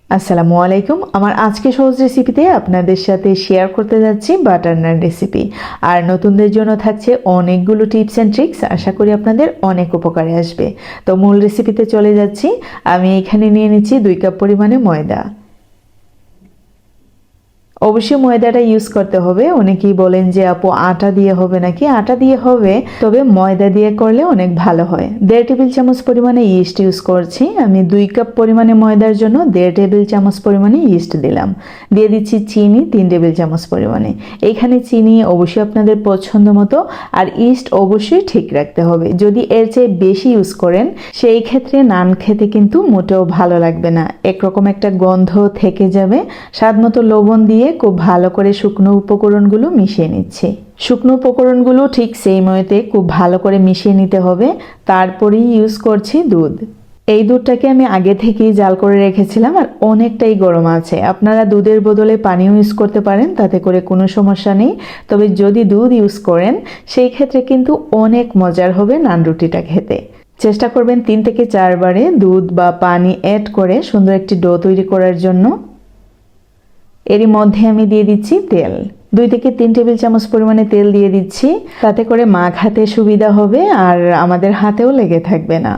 আসসালামু আলাইকুম। আমার আজকে সহজ রেসিপিতে আপনাদের সাথে শেয়ার করতে যাচ্ছি বাটার নান রেসিপি। আর নতুনদের জন্য থাকছে অনেকগুলো টিপস অ্যান্ড ট্রিক্স, আশা করি আপনাদের অনেক উপকারে আসবে। তো মূল রেসিপিতে চলে যাচ্ছি। আমি এখানে নিয়ে নিচ্ছি 2 কাপ পরিমাণে ময়দা। অবশ্যই ময়দাটা ইউজ করতে হবে। অনেকেই বলেন যে আপু আটা দিয়ে হবে নাকি, আটা দিয়ে হবে, তবে ময়দা দিয়ে করলে অনেক ভালো হয়। 1.5 টেবিল চামচ পরিমাণে ইস্ট ইউজ করছি আমি। 2 কাপ পরিমাণে ময়দার জন্য 1.5 টেবিল চামচ পরিমাণে ইস্ট দিলাম। দিয়ে দিচ্ছি চিনি 3 টেবিল চামচ পরিমাণে। এখানে চিনি অবশ্যই আপনাদের পছন্দ মতো, আর ইস্ট অবশ্যই ঠিক রাখতে হবে। যদি এর চেয়ে বেশি ইউজ করেন সেই ক্ষেত্রে নান খেতে কিন্তু মোটেও ভালো লাগবে না, একরকম একটা গন্ধ থেকে যাবে। স্বাদ মতো লবণ দিয়ে খুব ভালো করে শুকনো উপকরণগুলো মিশিয়ে নিচ্ছি। শুকনো উপকরণগুলো ঠিক সেই মতে খুব ভালো করে মিশিয়ে নিতে হবে। তারপরেই ইউজ করছি দুধ। এই দুধটাকে আমি আগে থেকেই জাল করে রেখেছিলাম আর অনেকটাই গরম আছে। আপনারা দুধের বদলে পানিও ইউজ করতে পারেন, তাতে করে কোনো সমস্যা নেই। তবে যদি দুধ ইউজ করেন সেই ক্ষেত্রে কিন্তু অনেক মজার হবে নান রুটিটা খেতে। চেষ্টা করবেন 3 থেকে 4 বারে দুধ বা পানি অ্যাড করে সুন্দর একটি ডো তৈরি করার জন্য। এরই মধ্যে আমি দিয়ে দিচ্ছি তেল। 2 থেকে 3 টেবিল চামচ পরিমাণে তেল দিয়ে দিচ্ছি, তাতে করে মাখাতে সুবিধা হবে আর আমাদের হাতেও লেগে থাকবে না।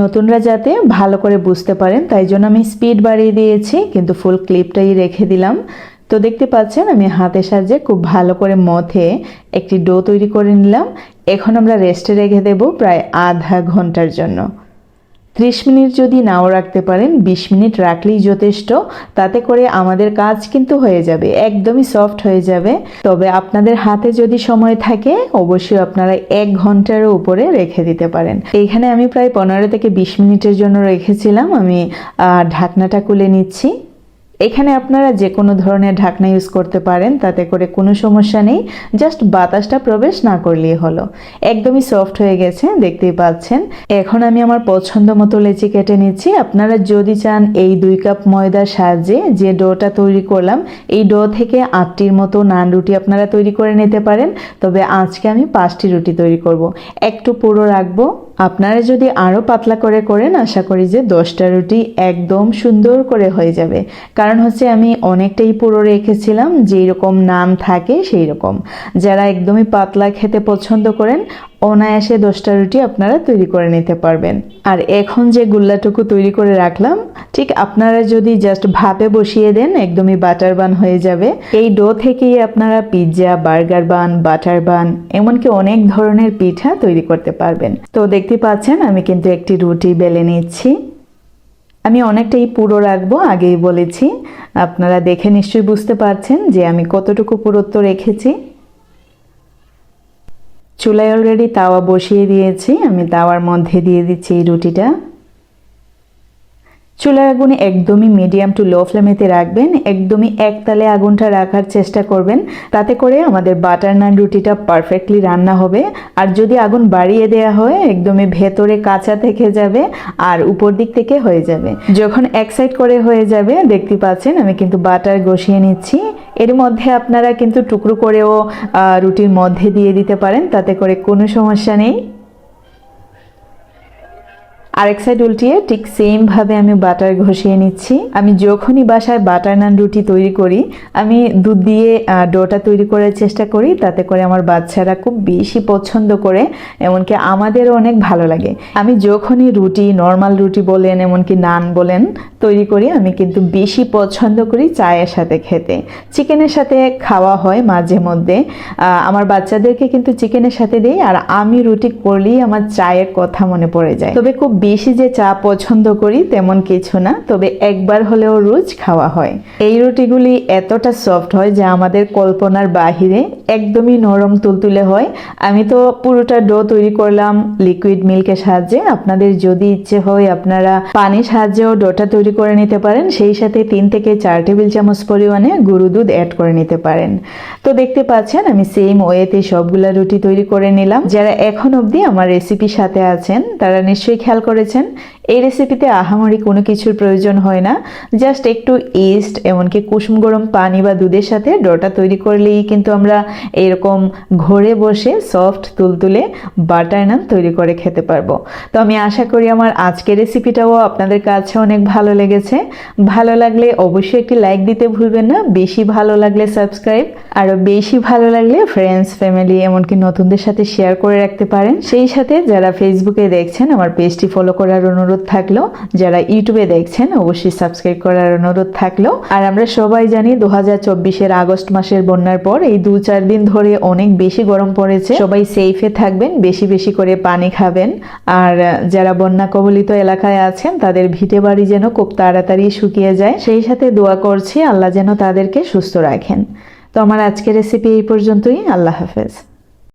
নতুনরা যাতে ভালো করে বুঝতে পারেন তাই জন্য আমি স্পিড বাড়িয়ে দিয়েছি, কিন্তু ফুল ক্লিপটাই রেখে দিলাম। তো দেখতে পাচ্ছেন আমি হাতের সাহায্যে খুব ভালো করে মথে একটি ডো তৈরি করে নিলাম। এখন আমরা রেস্টে রেখে দেব প্রায় আধা ঘন্টার জন্য। 30 মিনিট যদি নাও রাখতে পারেন, 20 মিনিট রাখলেই যথেষ্ট। তাতে করে আমাদের কাজ কিন্তু হয়ে যাবে, একদমই সফট হয়ে যাবে। তবে আপনাদের হাতে যদি সময় থাকে অবশ্যই আপনারা 1 ঘন্টার উপরে রেখে দিতে পারেন। এইখানে আমি প্রায় 15 থেকে 20 মিনিটের জন্য রেখেছিলাম। আমি ঢাকনাটা খুলে নিচ্ছি। এখানে আপনারা যে কোনো ধরনের ঢাকনা ইউজ করতে পারেন, তাতে করে কোনো সমস্যা নেই। জাস্ট বাতাসটা প্রবেশ না করলেই হলো। একদমই সফট হয়ে গেছে, দেখতেই পাচ্ছেন। এখন আমি আমার পছন্দ মতো লেচি কেটে নিচ্ছি। আপনারা যদি চান এই 2 কাপ ময়দার সাহায্যে যে ডোটা তৈরি করলাম, এই ডো থেকে 8টির মতো নান রুটি আপনারা তৈরি করে নিতে পারেন। তবে আজকে আমি 5টি রুটি তৈরি করব। একটু পুরো রাখবো। আপনারা যদি আরও পাতলা করে করেন, আশা করি যে 10টা রুটি একদম সুন্দর করে হয়ে যাবে। কারণ হচ্ছে আমি অনেকটাই পুরো রেখেছিলাম, যেই রকম নান থাকে সেই রকম। যারা একদমই পাতলা খেতে পছন্দ করেন অনায়াসে 10টা রুটি আপনারা তৈরি করে নিতে পারবেন। আর এখন যে গুল্লাটুকু তৈরি করে রাখলাম, ঠিক আপনারা যদি জাস্ট ভাপে বসিয়ে দেন একদমই বাটার বান হয়ে যাবে। এই ডো থেকেই আপনারা পিৎজা, বার্গার বান, বাটার বান, এমনকি অনেক ধরনের পিঠা তৈরি করতে পারবেন। তো দেখতে পাচ্ছেন আমি কিন্তু একটি রুটি বেলে নিচ্ছি। আমি অনেকটাই পুরো রাখবো, আগেই বলেছি। আপনারা দেখে নিশ্চয়ই বুঝতে পারছেন যে আমি কতটুকু পুরুত্ব রেখেছি। চুলায় অলরেডি তাওয়া বসিয়ে দিয়েছি, আমি তাওয়ার মধ্যে দিয়ে দিচ্ছি এই রুটিটা। চুলার আগুন একদমই মিডিয়াম টু লো ফ্লেমেতে রাখবেন। একদমই একতালে আগুনটা রাখার চেষ্টা করবেন, তাতে করে আমাদের বাটার নান রুটিটা পারফেক্টলি রান্না হবে। আর যদি আগুন বাড়িয়ে দেওয়া হয় একদমই ভেতরে কাঁচা থেকে যাবে আর উপর দিক থেকে হয়ে যাবে। যখন এক সাইড করে হয়ে যাবে, দেখতে পাচ্ছেন আমি কিন্তু বাটার ঘষিয়ে নিচ্ছি। এর মধ্যে আপনারা কিন্তু টুকরো করেও রুটির মধ্যে দিয়ে দিতে পারেন, তাতে করে কোনো সমস্যা নেই। আরেক সাইড উল্টিয়ে ঠিক সেম ভাবে আমি বাটার ঘষিয়ে নিচ্ছি। আমি যখনই বাসায় বাটার নান রুটি তৈরি করি আমি দুধ দিয়ে ডোটা তৈরি করার চেষ্টা করি, তাতে করে আমার বাচ্চারা খুব বেশি পছন্দ করে, এমনকি আমাদেরও অনেক ভালো লাগে। আমি যখনই রুটি, নর্মাল রুটি বলেন এমনকি নান বলেন তৈরি করি, আমি কিন্তু বেশি পছন্দ করি চায়ের সাথে খেতে। চিকেনের সাথে খাওয়া হয় মাঝে মধ্যে, আমার বাচ্চাদেরকে কিন্তু চিকেনের সাথে দেই। আর আমি রুটি করলেই আমার চায়ের কথা মনে পড়ে যায়। তবে খুব বেশি যে চা পছন্দ করি তেমন কিছু না, তবে একবার হলেও রোজ খাওয়া হয়। এই রুটিগুলি এতটা সফট হয় যে আমাদের কল্পনার বাহিরে, একদমই নরম তুলতুলে হয়। আমি তো পুরোটা ডো তৈরি করলাম লিকুইড মিল্কের সাহায্যে। আপনাদের যদি ইচ্ছে হয় আপনারা পানির সাহায্যেও ডোটা তৈরি করে নিতে পারেন, সেই সাথে 3 থেকে 4 টেবিল চামচ পরিমাণে গুঁড়ো দুধ অ্যাড করে নিতে পারেন। তো দেখতে পাচ্ছেন আমি সেম ওয়েতে সবগুলা রুটি তৈরি করে নিলাম। যারা এখন অবধি আমার রেসিপির সাথে আছেন তারা নিশ্চয়ই খেয়াল করেছেন এই রেসিপিতে আহামরি কোনো কিছুর প্রয়োজন হয় না, জাস্ট একটু ইস্ট এমনকি কুসুম গরম পানি বা দুধের সাথে ডোটা তৈরি করলেই কিন্তু আমরা এরকম ঘরে বসে সফট তুলতুলে বাটার নান তৈরি করে খেতে পারবো। তো আমি আশা করি আমার আজকের রেসিপিটাও আপনাদের কাছে অনেক ভালো লেগেছে। ভালো লাগলে অবশ্যই একটি লাইক দিতে ভুলবেন না, বেশি ভালো লাগলে সাবস্ক্রাইব, আরও বেশি ভালো লাগলে ফ্রেন্ডস ফ্যামিলি এমনকি নতুনদের সাথে শেয়ার করে রাখতে পারেন। সেই সাথে যারা ফেসবুকে দেখছেন আমার পেজটি ফলো করার অনুরোধ থাকলো, যারা ইউটিউবে দেখছেন অবশ্যই সাবস্ক্রাইব করার অনুরোধ থাকলো। আর আমরা সবাই জানি 2024-এর আগস্ট মাসের বন্যার পর এই 2-4 দিন ধরে অনেক বেশি গরম পড়েছে। সবাই সেফে থাকবেন, বেশি বেশি করে পানি খাবেন। আর যারা বন্যা কবলিত এলাকায় আছেন তাদের ভিটে বাড়ি যেন খুব তাড়াতাড়ি শুকিয়ে যায়, সেই সাথে দোয়া করছি আল্লাহ যেন তাদেরকে সুস্থ রাখেন। তো আমার আজকের রেসিপি এই পর্যন্তই। আল্লাহ হাফেজ।